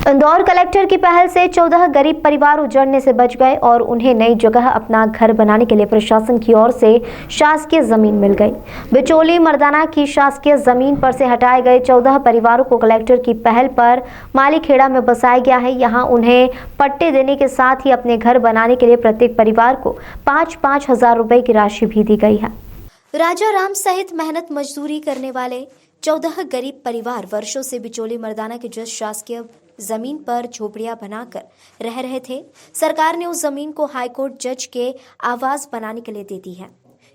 Indore collector की पहल से 14 गरीब परिवार उजड़ने से बच गए और उन्हें नई जगह अपना घर बनाने के लिए प्रशासन की ओर से शासकीय जमीन मिल गई। बिचौली मर्दाना की शासकीय जमीन पर से हटाए गए 14 परिवारों को कलेक्टर की पहल पर मालीखेड़ा में बसाया गया है। यहाँ उन्हें पट्टे देने के साथ ही अपने घर बनाने के लिए प्रत्येक परिवार को 5-5 हजार रुपए की राशि भी दी गई है। राजा राम सहित मेहनत मजदूरी करने वाले 14 गरीब परिवार वर्षों से बिचौली मर्दाना के जिस शासकीय जमीन पर झोपड़ियां बनाकर रह रहे थे, सरकार ने उस जमीन को हाईकोर्ट जज के आवास बनाने के लिए दे दी है।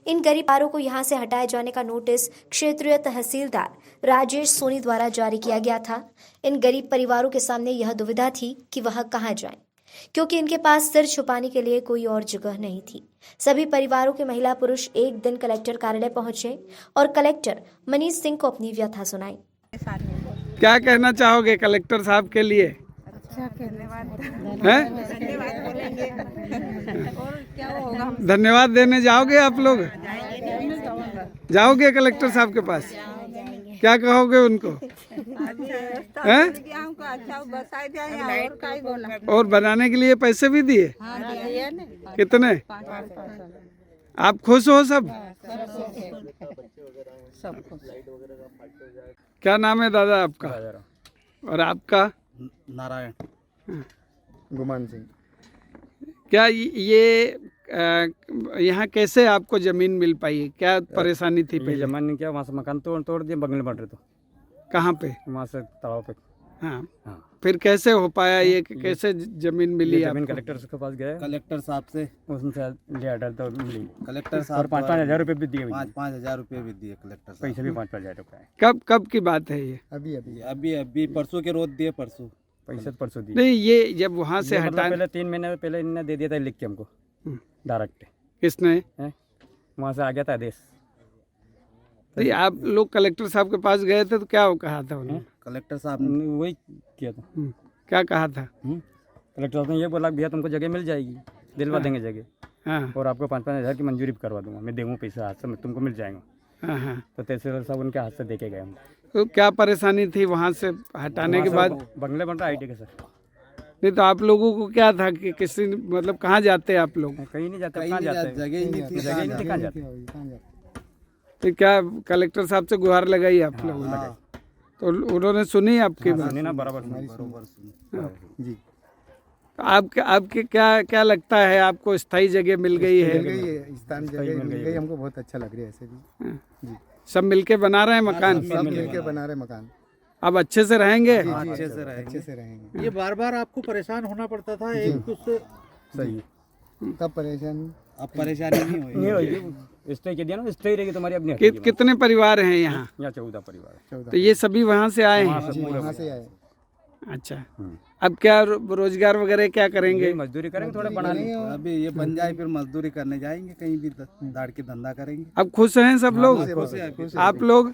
इन गरीब परिवारों को यहां से हटाए जाने का नोटिस क्षेत्रीय तहसीलदार राजेश सोनी द्वारा जारी किया गया था। इन गरीब परिवारों के सामने यह दुविधा थी कि वह कहां जाएं, क्योंकि इनके पास सिर छुपाने के लिए कोई और जगह नहीं थी। सभी परिवारों के महिला पुरुष एक दिन कलेक्टर कार्यालय पहुंचे और कलेक्टर मनीष सिंह को अपनी व्यथा सुनाई। क्या कहना चाहोगे कलेक्टर साहब के लिए? अच्छा, धन्यवाद बोलेंगे। और क्या होगा? धन्यवाद देने जाओगे आप लोग? जाओगे कलेक्टर साहब के पास? क्या कहोगे उनको? हैं? और बनाने के लिए पैसे भी दिए? कितने? आप खुश हो सब? क्या नाम है दादा आपका? और आपका? नारायण गुमान सिंह। क्या ये यहाँ कैसे आपको जमीन मिल पाई? क्या परेशानी थी पहले? जमीन क्या वहाँ से मकान तोड़ दिए, बंगले बन रहे तो। कहाँ पे? वहाँ से तालाब पे। हाँ। फिर कैसे हो पाया ये? कैसे जमीन मिली? जमीन कलेक्टर के पास गए, कलेक्टर साहब से उनसे लिया डर तो मिली। कलेक्टर और साहब 5-5 हजार रुपये भी दिए, 5-5 हजार रुपये भी दिए कलेक्टर साहब। पैसे भी 5-5 हजार रुपये। कब की बात है ये? अभी परसों के रोज दिए, परसों पैसे तो परसों दिए। नहीं, ये जब वहाँ से हटा पहले 3 महीने पहले इन्होंने दे दिया था लिख के हमको डायरेक्ट। किसने? वहाँ से आ गया था आदेश। तो आप लोग कलेक्टर साहब के पास गए थे तो क्या कहा था उन्होंने? कलेक्टर साहब ने वही किया था। क्या कहा था? कलेक्टर साहब ने ये बोला भैया तुमको जगह मिल जाएगी, दिलवा देंगे जगह। हाँ और आपको 5-5 हजार की मंजूरी करवा दूंगा, मैं दूंगा पैसा हाथ से, तुमको मिल जाएगा। हाँ। तो तहसीलदार साहब उनके हाथ से देके गए हम। तो क्या परेशानी थी वहाँ से हटाने के बाद? बंगले बन रहा आई के सर। नहीं तो आप लोगों को क्या था कि किसी मतलब कहाँ जाते आप लोग? कहीं नहीं जाते, कहाँ जाते? जगह ही नहीं थी, जगह ही नहीं थी, कहाँ जाते? तो क्या कलेक्टर साहब से गुहार लगाई आप लोगों ने? तो उन्होंने सुनी आपकी बात? सुनी ना, बराबर जी। आपके क्या लगता है, आपको स्थायी जगह मिल गई है? स्थान जगह मिल गई, हमको बहुत अच्छा लग रहा है ऐसे भी। जी, सब मिलके बना रहे हैं मकान? सब मिलके बना रहे मकान। अब अच्छे से रहेंगे? अच्छे से रहेंगे। ये बार बार आपको परेशान होना पड़ता था, एक कुछ सही तब परेशान, अब परेशानी नहीं होगी। स्टे के दिया ना, स्टे रहेगी तुम्हारी अपनी। कितने परिवार हैं यहाँ? 14 परिवार। तो ये सभी वहाँ से आए हैं? वहाँ से आए। अच्छा, अब क्या रोजगार वगैरह क्या करेंगे? मजदूरी करेंगे, थोड़ा बना लेंगे। अभी ये बन जाए फिर मजदूरी करने जाएंगे, कहीं भी दाड़ के धंधा करेंगे। अब खुश हैं सब लोग? आप लोग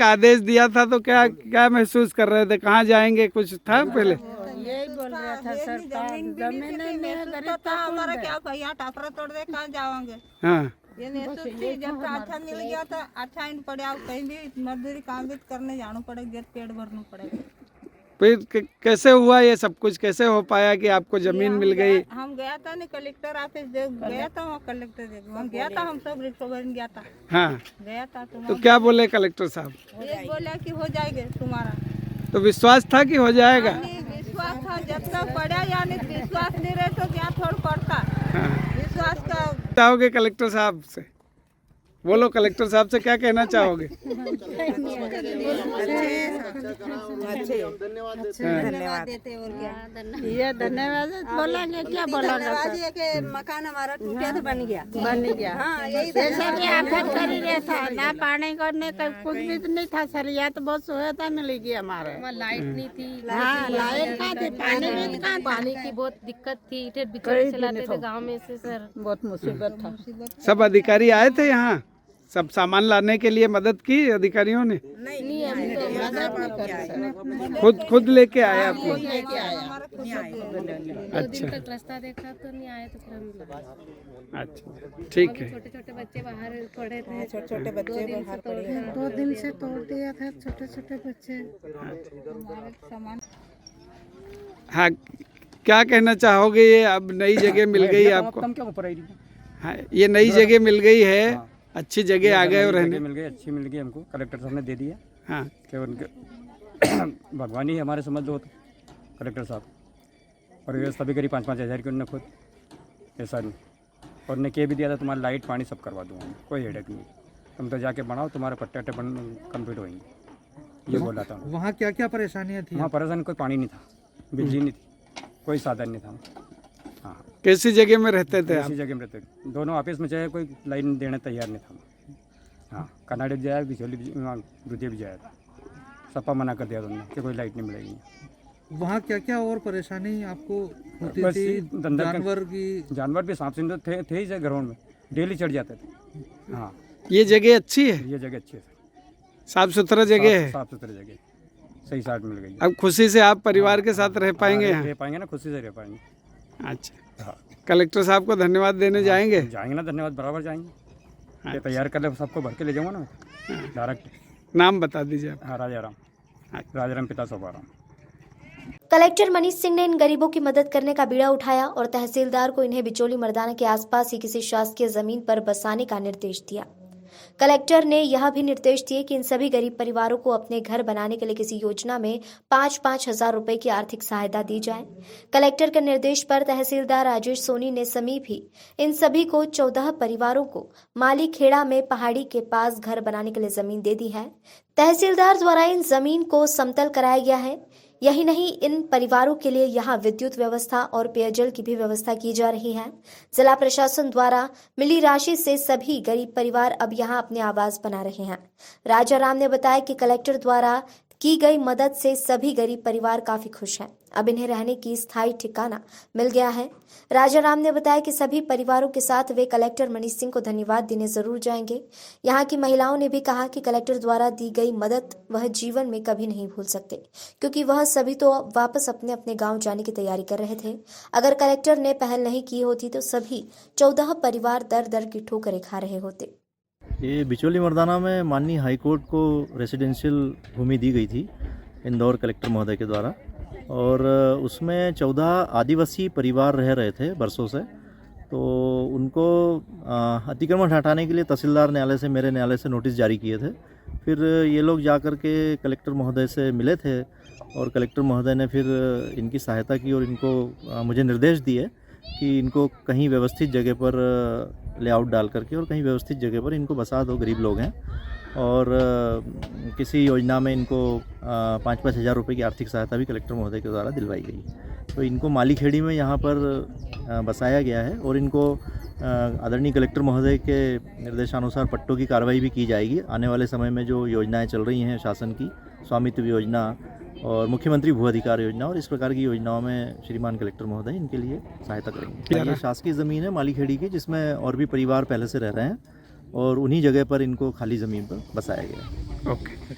आदेश दिया था तो क्या महसूस कर रहे थे? कहाँ जाएंगे, कुछ था पहले? यही बोल रहा था सरकार, जमीन नहीं है, गरीब का हमारा क्या भैया टापरा तोड़ दे, कहाँ जाओगे? हाँ, ये नहीं जब अच्छा मिल गया था, अच्छा इन पड़े, आप कहीं भी मजदूरी काम भी करने जाना पड़ेगा, पेट भरना पड़ेगा। फिर कैसे हुआ ये सब कुछ? कैसे हो पाया कि आपको जमीन मिल गई? हम गया था नहीं, कलेक्टर ऑफिस गया था, वहाँ कलेक्टर हम गया था, हम सब रिक्शा भर गया था। हाँ, गया था तो क्या बोले कलेक्टर साहब? ये बोला कि हो जाएगा तुम्हारा। तो विश्वास था कि हो जाएगा? विश्वास था, जब तक पड़ा यानी विश्वास नहीं रहे तो क्या थोड़ा पड़ता। विश्वास का चाहोगे कलेक्टर साहब से? बोलो, कलेक्टर साहब से क्या कहना चाहोगे? धन्यवाद देते और क्या? ये धन्यवाद बोलेंगे, क्या बोलेंगे? कि मकान हमारा टूटा तो बन गया। हाँ, यही जैसे कि आफत कर ही रहा था ना, पानी करने का कुछ भी नहीं था सर, या तो बहुत सहायता मिलेगी हमारे। लाइट नहीं थी। हाँ, लाइट कहाँ थी, पानी भी कहाँ था? पानी की बहुत दिक्कत थी, इधर बिजली चलाते थे गांव में से सर। बहुत मुसीबत था। सब अधिकारी आए थे यहाँ? सब सामान लाने के लिए मदद की अधिकारियों ने? नहीं हम तो खुद लेके आए आप लोग? दो अच्छा दिन तक रास्ता देखा तो नहीं आए तो फिर हम लाए। अच्छा, ठीक है। छोटे छोटे बच्चे बाहर पड़े थे, छोटे छोटे बच्चे बाहर पड़े हैं। 2 दिन से तोड़ दिया था छोटे छोटे बच्चे। हमारे सामान हाँ, क्या कहना चाहोगे? ये अब नई जगह मिल गई आपको? कम क्या ऊपर आई रही हाँ, ये नई जगह मिल गई है, हाँ। अच्छी जगह आ गए और रहने। मिल गई, अच्छी मिल गई हमको, कलेक्टर साहब ने दे दिया हाँ, कि उनके भगवान ही हमारे समझ लो तो कलेक्टर साहब, और व्यवस्था भी करी 5-5 हज़ार की उन्होंने खुद, ऐसा नहीं। और उन्हें कह भी दिया था तुम्हारा लाइट पानी सब करवा दूँगा, कोई हेडेक नहीं, तुम तो जाके बनाओ, तुम्हारे पट्टे अट्टे कम्प्लीट होंगे, ये बोला था। वहाँ क्या क्या परेशानियाँ थी? वहाँ परेशानी कोई पानी नहीं था, बिजली नहीं थी, कोई साधन नहीं था। हाँ, कैसी जगह में रहते थे आप? ऐसी जगह में रहते, दोनों ऑफिस में चाहे कोई लाइन देने तैयार नहीं था। हाँ, कर्नाटक भी जाया, बिचौली द्वितीय भी जाया था, सबका मना कर दिया उन्होंने कि कोई लाइट नहीं मिलेगी। वहाँ क्या क्या और परेशानी आपको होती बस थी? ये धंधा जानवर की? जानवर भी सांप सिंह थे ही से घरों में, डेली चढ़ जाते थे। हाँ, ये जगह अच्छी है, ये जगह अच्छी है, साफ सुथरा जगह है। साफ सुथरी जगह, सही साइड मिल गई। अब खुशी से आप परिवार के साथ रह पाएंगे यहाँ? रह पाएंगे ना, खुशी से रह पाएंगे। अच्छा, हाँ, कलेक्टर साहब को धन्यवाद देने जाएंगे? जाएंगे ना, धन्यवाद बराबर जाएंगे। ये तैयार कर ले, सबको भर के ले जाऊँगा ना डायरेक्ट। नाम बता दीजिए आप। हाँ, राजाराम पिता सोपाराम। कलेक्टर मनीष सिंह ने इन गरीबों की मदद करने का बीड़ा उठाया और तहसीलदार को इन्हें बिचौली मर्दाना के आसपास ही किसी शासकीय जमीन पर बसाने का निर्देश दिया। कलेक्टर ने यह भी निर्देश दिए कि इन सभी गरीब परिवारों को अपने घर बनाने के लिए किसी योजना में 5-5 हजार रुपए की आर्थिक सहायता दी जाए। कलेक्टर के निर्देश पर तहसीलदार राजेश सोनी ने समीप ही इन सभी को 14 परिवारों को माली खेड़ा में पहाड़ी के पास घर बनाने के लिए जमीन दे दी है। तहसीलदार द्वारा इन जमीन को समतल कराया गया है। यही नहीं, इन परिवारों के लिए यहाँ विद्युत व्यवस्था और पेयजल की भी व्यवस्था की जा रही है। जिला प्रशासन द्वारा मिली राशि से सभी गरीब परिवार अब यहाँ अपने आवास बना रहे हैं। राजाराम ने बताया कि कलेक्टर द्वारा की गई मदद से सभी गरीब परिवार काफी खुश हैं। अब इन्हें रहने की स्थायी ठिकाना मिल गया है। राजाराम ने बताया कि सभी परिवारों के साथ वे कलेक्टर मनीष सिंह को धन्यवाद देने जरूर जाएंगे। यहाँ की महिलाओं ने भी कहा कि कलेक्टर द्वारा दी गई मदद वह जीवन में कभी नहीं भूल सकते, क्योंकि वह सभी तो वापस अपने अपने गांव जाने की तैयारी कर रहे थे। अगर कलेक्टर ने पहल नहीं की होती तो सभी 14 परिवार दर दर की ठोकरें खा रहे होते। ये बिचौली मर्दाना में माननीय हाईकोर्ट को रेसिडेंशियल भूमि दी गई थी इंदौर कलेक्टर महोदय के द्वारा, और उसमें 14 आदिवासी परिवार रह रहे थे बरसों से। तो उनको अतिक्रमण हटाने के लिए तहसीलदार न्यायालय से, मेरे न्यायालय से नोटिस जारी किए थे। फिर ये लोग जा कर के कलेक्टर महोदय से मिले थे और कलेक्टर महोदय ने फिर इनकी सहायता की और इनको मुझे निर्देश दिए कि इनको कहीं व्यवस्थित जगह पर लेआउट डाल करके और कहीं व्यवस्थित जगह पर इनको बसा दो, गरीब लोग हैं। और किसी योजना में इनको 5-5 हज़ार रुपये की आर्थिक सहायता भी कलेक्टर महोदय के द्वारा दिलवाई गई। तो इनको मालीखेड़ी में यहाँ पर बसाया गया है और इनको आदरणीय कलेक्टर महोदय के निर्देशानुसार पट्टों की कार्रवाई भी की जाएगी। आने वाले समय में जो योजनाएं चल रही हैं शासन की, स्वामित्व योजना और मुख्यमंत्री भू अधिकार योजना और इस प्रकार की योजनाओं में श्रीमान कलेक्टर महोदय इनके लिए सहायता करेंगे। ये शासकीय ज़मीन है मालीखेड़ी की, जिसमें और भी परिवार पहले से रह रहे हैं और उन्हीं जगह पर इनको खाली ज़मीन पर बसाया गया है। ओके।